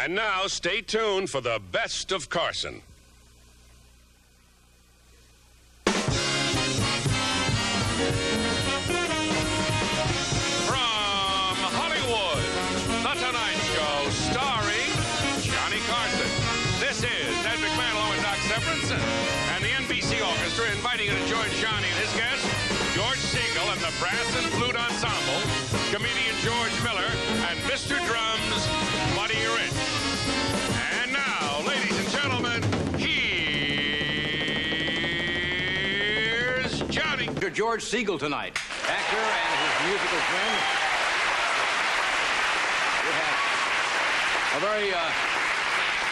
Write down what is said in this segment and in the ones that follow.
And now, stay tuned for the best of Carson. From Hollywood, The Tonight Show, starring Johnny Carson. This is Ed McMahon and Doc Severinsen, and the NBC Orchestra inviting you to join Johnny and his guests, George Siegel and the Brass and Flute Ensemble, comedian George Miller, and Mr. Drums, Buddy Rich. And now, ladies and gentlemen, here's Johnny. George Siegel tonight, actor and his musical friend. We have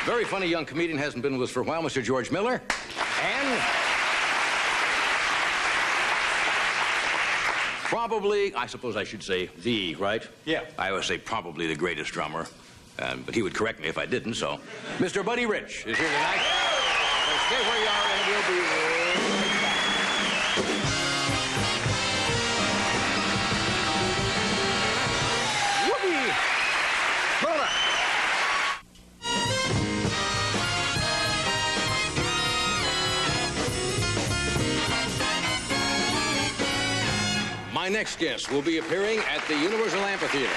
a very funny young comedian, hasn't been with us for a while, Mr. George Miller. And probably, I suppose I should say right? Yeah. I would say probably the greatest drummer, but he would correct me if I didn't, so. Mr. Buddy Rich is here tonight. So stay where you are and we'll be right back. Whoopee! Hold on. My next guest will be appearing at the Universal Amphitheater.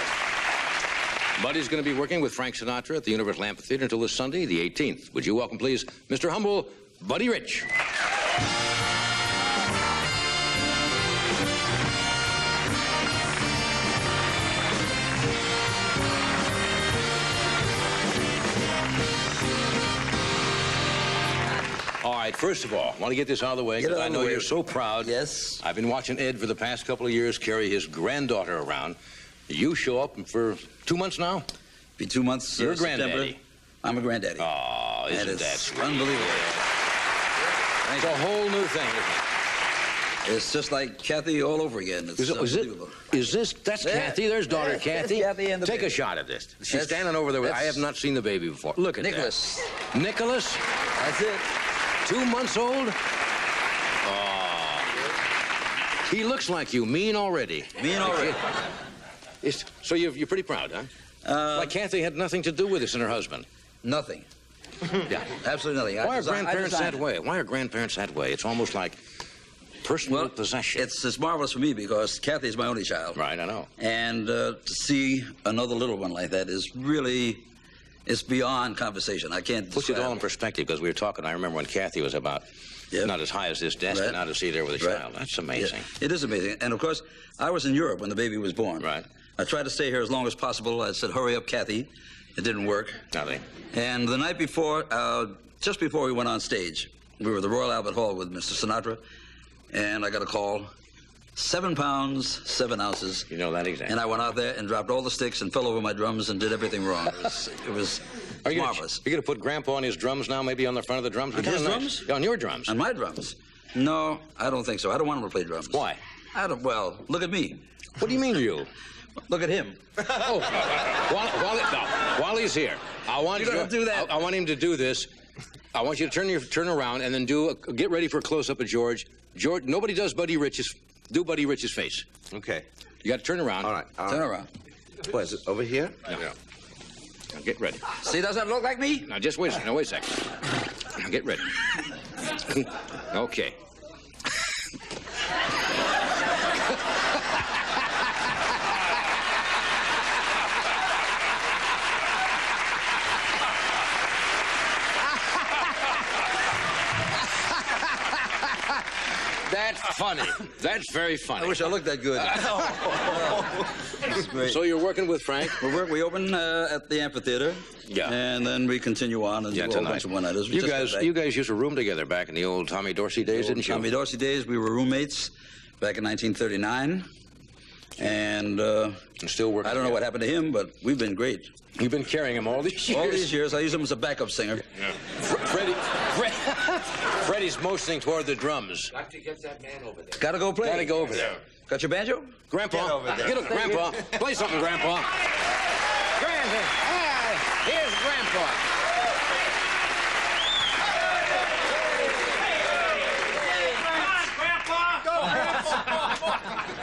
Buddy's going to be working with Frank Sinatra at the Universal Amphitheater until this Sunday, the 18th. Would you welcome, please, Mr. Humble, Buddy Rich. All right, first of all, I want to get this out of the way because I know you're so proud. Yes. I've been watching Ed for the past couple of years carry his granddaughter around. You show up for 2 months now? Be 2 months. You're a September. granddaddy. I'm a granddaddy. Oh, isn't that sweet? Unbelievable. It's a whole new thing, isn't it? It's just like Kathy all over again. It's unbelievable. That's Kathy? There's daughter Kathy. Kathy and the Take baby. a shot at this. She's standing over there. I have not seen the baby before. Look at Nicholas. that. Nicholas? That's it. 2 months old? Oh. He looks like you. Mean already. Mean already. So you're pretty proud, huh? Like Kathy had nothing to do with this and her husband. Nothing. Yeah. Absolutely nothing. Why are grandparents that way? Why are grandparents that way? It's almost like personal possession. It's marvelous for me because Kathy is my only child. Right, I know. And to see another little one like that is really, it's beyond conversation. I can't Puts describe it all in perspective because we were talking, I remember when Kathy was about not as high as this desk, and now to see there with a child. That's amazing. Yeah, it is amazing. And of course, I was in Europe when the baby was born. Right. I tried to stay here as long as possible. I said, hurry up, Kathy. It didn't work. Nothing. And the night before, just before we went on stage, we were at the Royal Albert Hall with Mr. Sinatra, and I got a call, 7 pounds, 7 ounces. You know that exactly. And I went out there and dropped all the sticks and fell over my drums and did everything wrong. It was marvelous. You're going to put Grandpa on his drums now, maybe on the front of the drums? On his drums? Yeah, on your drums. On my drums? No, I don't think so. I don't want him to play drums. Why? Well, look at me. What do you mean, you? Look at him. Oh, while he's here, I want you don't do that. I want him to do this. I want you to turn around and then get ready for a close-up of George. George, nobody does Buddy Rich's. Do Buddy Rich's face. Okay. You got to turn around. All right. Turn around. What is it, over here? No. Now get ready. See, does that look like me? Now just wait. Now wait a second. Now get ready. Okay. That's funny. That's very funny. I wish I looked that good. That's great. So you're working with Frank? We open at the amphitheater. Yeah. And then we continue on and do a whole bunch of one-nighters. You guys used to room together back in the old Tommy Dorsey days, didn't you? Tommy Dorsey days. We were roommates back in 1939. And still working. I don't know what happened to him, but we've been great. You've been carrying him all these years. All these years. I use him as a backup singer. Yeah. Freddie's motioning toward the drums. Got to get that man over there. Gotta go play. Gotta go over there. Got your banjo? Grandpa, get up, Grandpa. Play something, Grandpa. Grandpa. Here's Grandpa.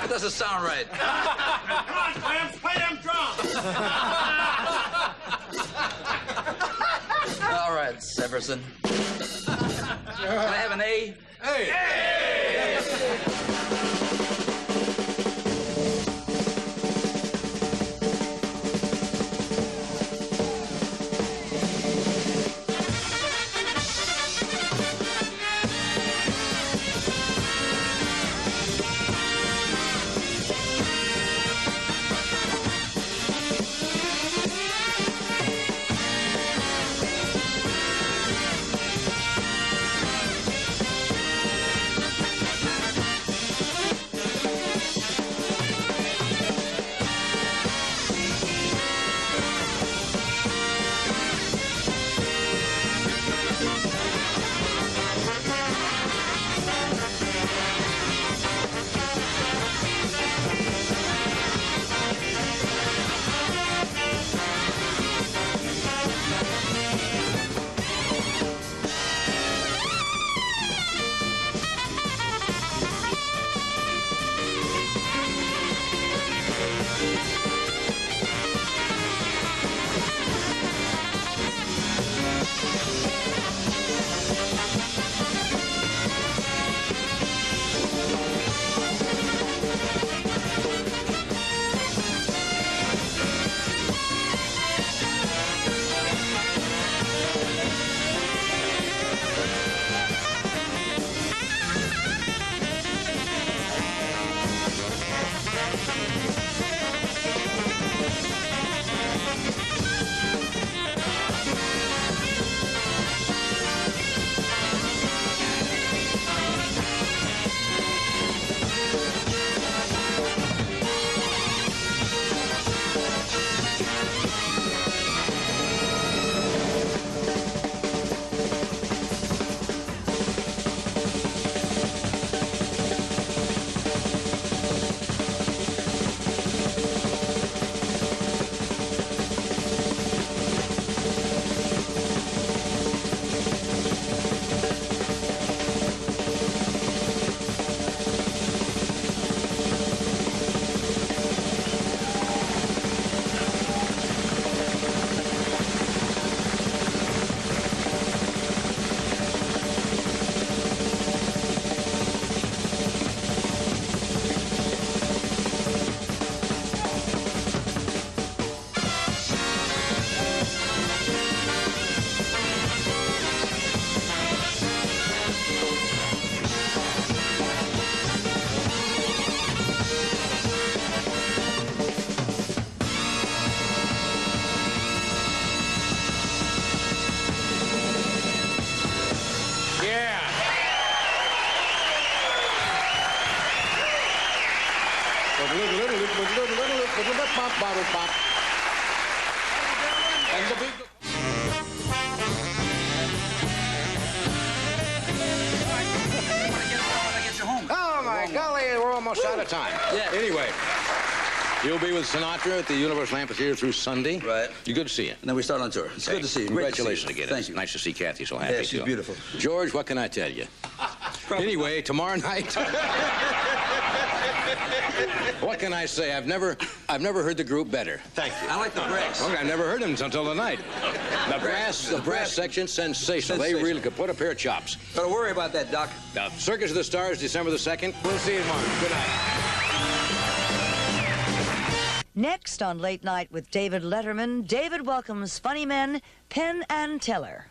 That doesn't sound right. Come on, Clamps, play them drums. right, Severson. Can I have an A? And the big... Oh, my golly, we're almost out of time. Yeah. Anyway, you'll be with Sinatra at the Universal Amphitheater through Sunday. Right. You good to see you. And then we start on tour. It's good to see you. Great to see you. Congratulations again. Thank It's you. nice to see Kathy so happy, Yeah, she's too. beautiful. George, what can I tell you? Anyway, tomorrow night... What can I say? I've never heard the group better. Thank you. I like the brass. Well, I never heard them until tonight. The brass section, sensational. They really could put a pair of chops. Don't worry about that, Doc. Now, Circus of the Stars, December the 2nd. We'll see you tomorrow. Good night. Next on Late Night with David Letterman, David welcomes funny men Penn and Teller.